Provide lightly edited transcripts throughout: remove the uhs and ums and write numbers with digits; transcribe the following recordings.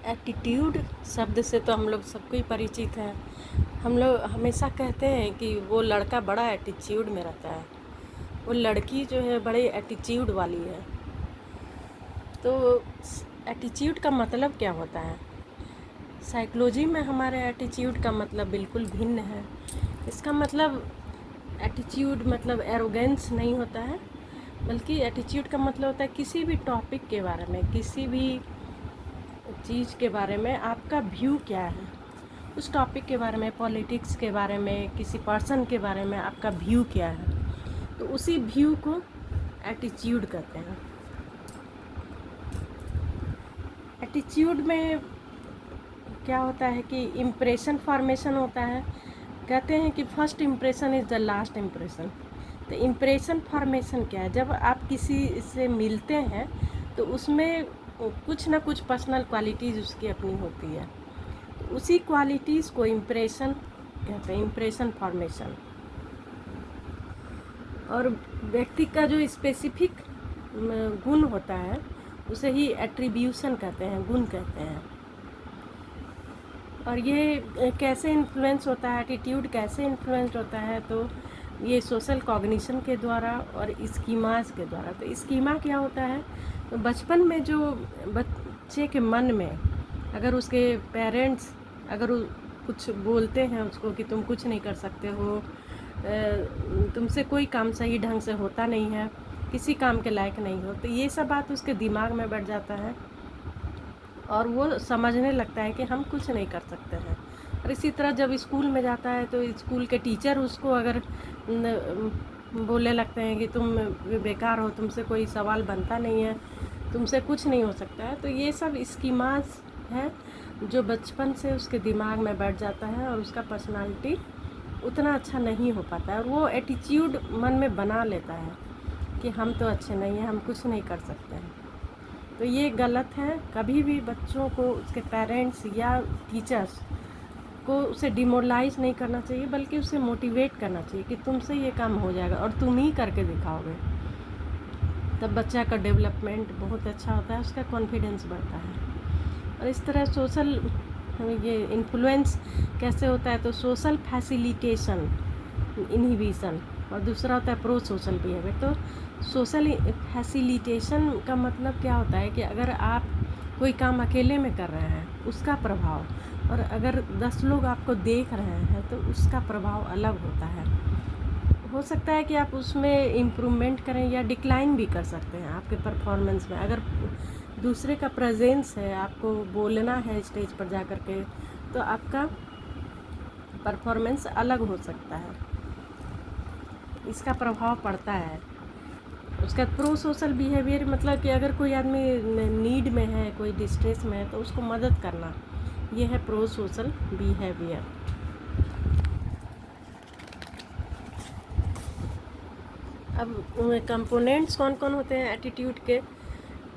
Attitude शब्द से तो हम लोग सबको ही परिचित है। हम लोग हमेशा कहते हैं कि वो लड़का बड़ा एटीट्यूड में रहता है, वो लड़की जो है बड़े एटीट्यूड वाली है। तो एटीट्यूड का मतलब क्या होता है? साइकोलॉजी में हमारे एटीट्यूड का मतलब बिल्कुल भिन्न है। इसका मतलब एटीट्यूड मतलब एरोगेंस नहीं होता है, बल्कि एटीट्यूड का मतलब होता है किसी भी टॉपिक के बारे में, किसी भी चीज़ के बारे में आपका व्यू क्या है, उस टॉपिक के बारे में, पॉलिटिक्स के बारे में, किसी पर्सन के बारे में आपका व्यू क्या है, तो उसी व्यू को एटीट्यूड कहते हैं। एटीट्यूड में क्या होता है कि इम्प्रेशन फॉर्मेशन होता है। कहते हैं कि first impression is the last impression. तो इम्प्रेशन फॉर्मेशन क्या है? जब आप किसी से मिलते हैं तो उसमें कुछ ना कुछ पर्सनल क्वालिटीज़ उसकी अपनी होती है, तो उसी क्वालिटीज़ को इम्प्रेशन कहते हैं, इम्प्रेशन फॉर्मेशन। और व्यक्ति का जो स्पेसिफिक गुण होता है उसे ही एट्रीब्यूशन कहते हैं, गुण कहते हैं। और ये कैसे इन्फ्लुएंस होता है, एटीट्यूड कैसे इन्फ्लुएंस होता है? तो ये सोशल कॉग्निशन के द्वारा और स्कीमास के द्वारा। तो स्कीमा क्या होता है? तो बचपन में जो बच्चे के मन में अगर उसके पेरेंट्स अगर कुछ बोलते हैं उसको कि तुम कुछ नहीं कर सकते हो, तुमसे कोई काम सही ढंग से होता नहीं है, किसी काम के लायक नहीं हो, तो ये सब बात उसके दिमाग में बैठ जाता है और वो समझने लगता है कि हम कुछ नहीं कर सकते हैं। और इसी तरह जब स्कूल में जाता है तो स्कूल के टीचर उसको अगर बोलने लगते हैं कि तुम बेकार हो, तुमसे कोई सवाल बनता नहीं है, तुमसे कुछ नहीं हो सकता है, तो ये सब स्कीमास है जो बचपन से उसके दिमाग में बैठ जाता है और उसका पर्सनालिटी उतना अच्छा नहीं हो पाता है और वो एटीट्यूड मन में बना लेता है कि हम तो अच्छे नहीं हैं, हम कुछ नहीं कर सकते हैं। तो ये गलत है। कभी भी बच्चों को उसके पेरेंट्स या टीचर्स को उसे डिमोरलाइज नहीं करना चाहिए, बल्कि उसे मोटिवेट करना चाहिए कि तुमसे ये काम हो जाएगा और तुम ही करके दिखाओगे। तब बच्चा का डेवलपमेंट बहुत अच्छा होता है, उसका कॉन्फिडेंस बढ़ता है। और इस तरह सोशल ये इन्फ्लुएंस कैसे होता है? तो सोशल फैसिलिटेशन, इनहिबिशन, और दूसरा होता है प्रो सोशल बिहेवियर। तो सोशल फैसिलिटेशन का मतलब क्या होता है कि अगर आप कोई काम अकेले में कर रहे हैं उसका प्रभाव, और अगर 10 लोग आपको देख रहे हैं तो उसका प्रभाव अलग होता है। हो सकता है कि आप उसमें इम्प्रूवमेंट करें या डिक्लाइन भी कर सकते हैं आपके परफॉर्मेंस में। अगर दूसरे का प्रेजेंस है, आपको बोलना है स्टेज पर जा कर के, तो आपका परफॉर्मेंस अलग हो सकता है, इसका प्रभाव पड़ता है। उसका प्रो सोशल बिहेवियर मतलब कि अगर कोई आदमी नीड में है, कोई डिस्ट्रेस में है, तो उसको मदद करना, ये है प्रो सोशल बिहेवियर। अब कंपोनेंट्स कौन कौन होते हैं एटीट्यूड के?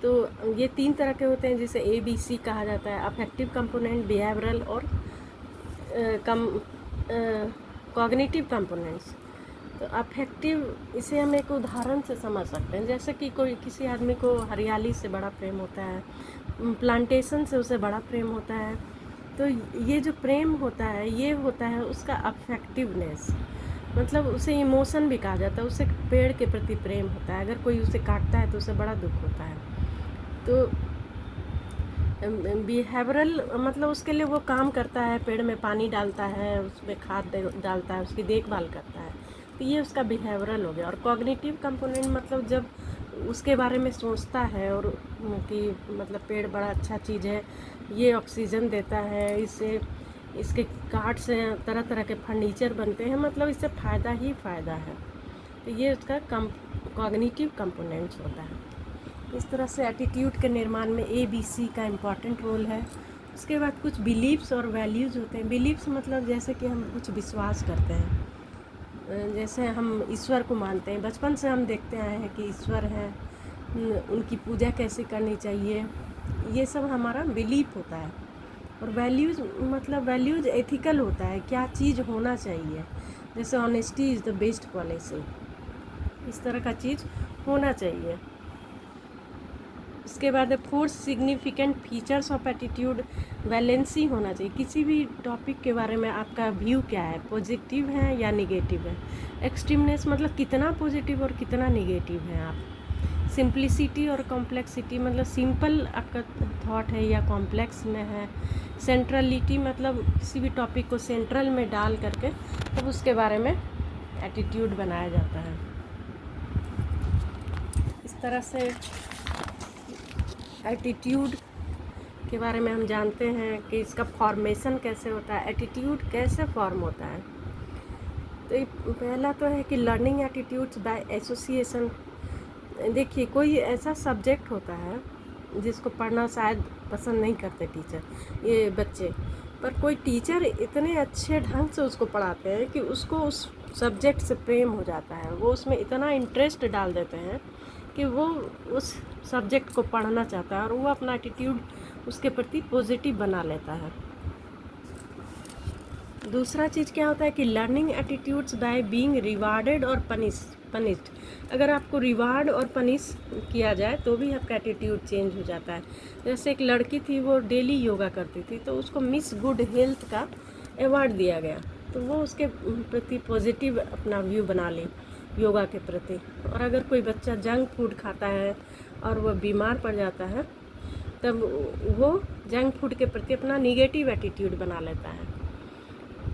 तो ये 3 तरह के होते हैं, जिसे ABC कहा जाता है: अफेक्टिव कंपोनेंट, बिहेवियरल और कॉग्निटिव कंपोनेंट्स। तो अफेक्टिव, इसे हम एक उदाहरण से समझ सकते हैं। जैसे कि कोई किसी आदमी को हरियाली से बड़ा प्रेम होता है, प्लांटेशन से उसे बड़ा प्रेम होता है, तो ये जो प्रेम होता है ये होता है उसका अफेक्टिवनेस, मतलब उसे इमोशन भी कहा जाता है। उसे पेड़ के प्रति प्रेम होता है, अगर कोई उसे काटता है तो उसे बड़ा दुख होता है। तो बिहेवियरल मतलब उसके लिए वो काम करता है, पेड़ में पानी डालता है, उसमें खाद डालता है, उसकी देखभाल करता है, तो ये उसका बिहेवियरल हो गया। और कॉग्निटिव कंपोनेंट मतलब जब उसके बारे में सोचता है और कि मतलब पेड़ बड़ा अच्छा चीज़ है, ये ऑक्सीजन देता है, इससे इसके काट से तरह तरह के फर्नीचर बनते हैं, मतलब इससे फ़ायदा ही फ़ायदा है, तो ये उसका कॉग्निटिव कंपोनेंट्स होता है। इस तरह से एटीट्यूड के निर्माण में ABC का इम्पॉर्टेंट रोल है। उसके बाद कुछ बिलीव्स और वैल्यूज़ होते हैं। बिलीव्स मतलब जैसे कि हम कुछ विश्वास करते हैं, जैसे हम ईश्वर को मानते हैं, बचपन से हम देखते आए हैं कि ईश्वर हैं, उनकी पूजा कैसे करनी चाहिए, ये सब हमारा बिलीफ होता है। और वैल्यूज़ मतलब वैल्यूज़ एथिकल होता है, क्या चीज़ होना चाहिए, जैसे honesty is the best policy, इस तरह का चीज़ होना चाहिए। उसके बाद 4 significant features of attitude, valency होना चाहिए। किसी भी टॉपिक के बारे में आपका व्यू क्या है, पॉजिटिव है या निगेटिव है। एक्सट्रीमनेस मतलब कितना पॉजिटिव और कितना निगेटिव है आप। सिंप्लिसिटी और कॉम्प्लेक्सिटी मतलब सिंपल आपका थॉट है या कॉम्प्लेक्स में है। सेंट्रलिटी मतलब किसी भी टॉपिक को सेंट्रल में डाल करके तब उसके बारे में एटीट्यूड बनाया जाता है। इस तरह से एटीट्यूड के बारे में हम जानते हैं कि इसका फॉर्मेशन कैसे होता है, एटीट्यूड कैसे फॉर्म होता है। तो पहला तो है कि लर्निंग एटीट्यूड्स बाय एसोसिएशन। देखिए, कोई ऐसा सब्जेक्ट होता है जिसको पढ़ना शायद पसंद नहीं करते टीचर, ये बच्चे, पर कोई टीचर इतने अच्छे ढंग से उसको पढ़ाते हैं कि उसको उस सब्जेक्ट से प्रेम हो जाता है, वो उसमें इतना इंटरेस्ट डाल देते हैं कि वो उस सब्जेक्ट को पढ़ना चाहता है और वो अपना एटीट्यूड उसके प्रति पॉजिटिव बना लेता है। दूसरा चीज़ क्या होता है कि learning attitudes by being rewarded और पनिश्ड। अगर आपको रिवार्ड और पनिश किया जाए तो भी आपका एटीट्यूड चेंज हो जाता है। जैसे एक लड़की थी, वो डेली योगा करती थी, तो उसको मिस गुड हेल्थ का अवार्ड दिया गया, तो वो उसके प्रति पॉजिटिव अपना व्यू बना ली योगा के प्रति। और अगर कोई बच्चा जंक फूड खाता है और वह बीमार पड़ जाता है, तब वो जंक फूड के प्रति अपना निगेटिव एटीट्यूड बना लेता है।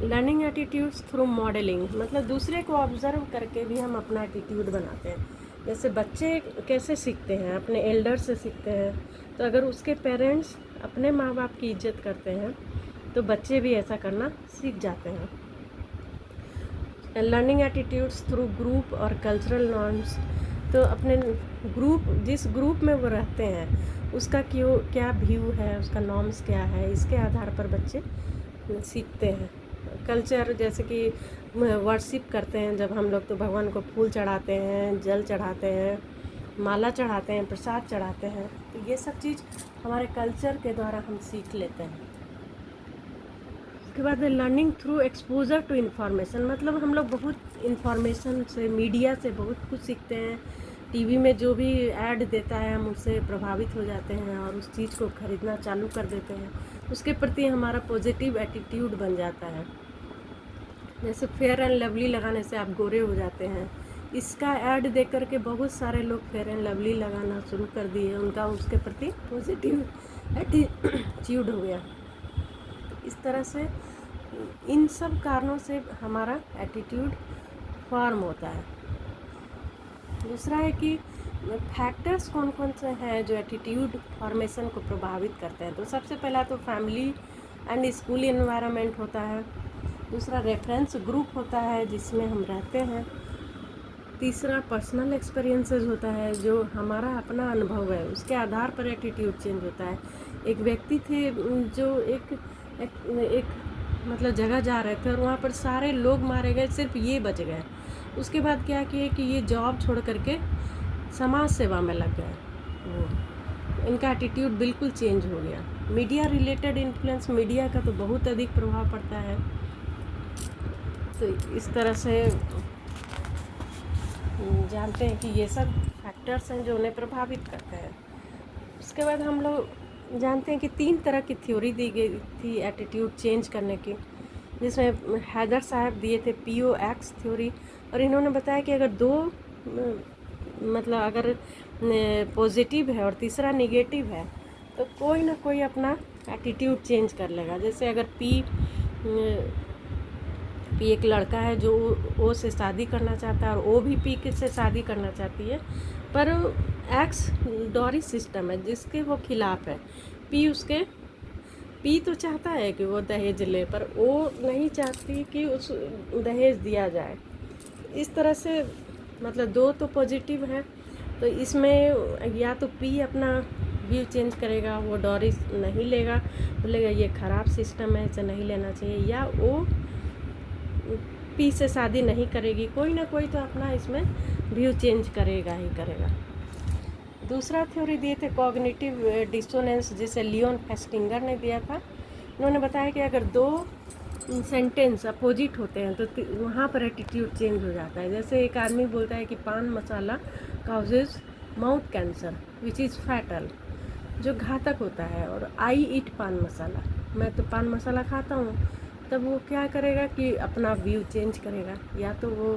लर्निंग एटीट्यूड्स थ्रू मॉडलिंग मतलब दूसरे को ऑब्जर्व करके भी हम अपना एटीट्यूड बनाते हैं। जैसे बच्चे कैसे सीखते हैं, अपने एल्डर से सीखते हैं, तो अगर उसके पेरेंट्स अपने माँ बाप की इज्जत करते हैं तो बच्चे भी ऐसा करना सीख जाते हैं। लर्निंग एटीट्यूड्स थ्रू ग्रुप और कल्चरल नॉर्म्स, तो अपने ग्रुप, जिस ग्रुप में वो रहते हैं उसका क्या व्यू है, उसका नॉर्म्स क्या है, इसके आधार पर बच्चे सीखते हैं। कल्चर जैसे कि वर्शिप करते हैं जब हम लोग, तो भगवान को फूल चढ़ाते हैं, जल चढ़ाते हैं, माला चढ़ाते हैं, प्रसाद चढ़ाते हैं, तो ये सब चीज़ हमारे कल्चर के द्वारा हम सीख लेते हैं। उसके बाद learning through exposure to information मतलब हम लोग बहुत इन्फॉर्मेशन से, मीडिया से बहुत कुछ सीखते हैं। टीवी में जो भी ऐड देता है हम उससे प्रभावित हो जाते हैं और उस चीज़ को खरीदना चालू कर देते हैं, उसके प्रति हमारा पॉजिटिव एटीट्यूड बन जाता है। जैसे फेयर एंड लवली लगाने से आप गोरे हो जाते हैं, इसका ऐड देख करके बहुत सारे लोग फेयर एंड लवली लगाना शुरू कर दिए, उनका उसके प्रति पॉजिटिव एटीट्यूड हो गया। इस तरह से इन सब कारणों से हमारा एटीट्यूड फॉर्म होता है। दूसरा है कि फैक्टर्स कौन कौन से हैं जो एटीट्यूड फॉर्मेशन को प्रभावित करते हैं। तो सबसे पहला तो फैमिली एंड स्कूल एनवायरनमेंट होता है। दूसरा रेफरेंस ग्रुप होता है जिसमें हम रहते हैं। तीसरा पर्सनल एक्सपीरियंसेस होता है, जो हमारा अपना अनुभव है उसके आधार पर एटीट्यूड चेंज होता है। एक व्यक्ति थे जो एक मतलब जगह जा रहे थे और वहाँ पर सारे लोग मारे गए, सिर्फ ये बच गए। उसके बाद क्या किए कि ये जॉब छोड़ करके समाज सेवा में लग गए, वो इनका एटीट्यूड बिल्कुल चेंज हो गया। मीडिया रिलेटेड इन्फ्लुएंस, मीडिया का तो बहुत अधिक प्रभाव पड़ता है। तो इस तरह से जानते हैं कि ये सब फैक्टर्स हैं जो उन्हें प्रभावित करते हैं। उसके बाद हम लोग जानते हैं कि 3 तरह की थ्योरी दी गई थी एटीट्यूड चेंज करने की, जिसमें हैदर साहब दिए थे POX थ्योरी, और इन्होंने बताया कि अगर 2 मतलब अगर पॉजिटिव है और तीसरा निगेटिव है तो कोई ना कोई अपना एटीट्यूड चेंज कर लेगा। जैसे अगर P एक लड़का है जो O से शादी करना चाहता है और O भी P से शादी करना चाहती है, पर X डॉरी सिस्टम है जिसके वो खिलाफ है। P तो चाहता है कि वो दहेज ले, पर O नहीं चाहती कि उस दहेज दिया जाए। इस तरह से मतलब 2 तो पॉजिटिव है, तो इसमें या तो P अपना व्यू चेंज करेगा, वो डॉरी नहीं लेगा, बोलेगा ये ख़राब सिस्टम है, इसे नहीं लेना चाहिए, या वो P से शादी नहीं करेगी। कोई ना कोई तो अपना इसमें व्यू चेंज करेगा ही करेगा। दूसरा थ्योरी दिए थे कॉग्निटिव डिसोनेंस, जिसे लियोन फेस्टिंगर ने दिया था। उन्होंने बताया कि अगर 2 सेंटेंस अपोजिट होते हैं तो वहाँ पर एटीट्यूड चेंज हो जाता है। जैसे एक आदमी बोलता है कि paan masala causes mouth cancer which is fatal, जो घातक होता है। और आई ईट पान मसाला, मैं तो पान मसाला खाता हूँ, तब वो क्या करेगा कि अपना व्यू चेंज करेगा, या तो वो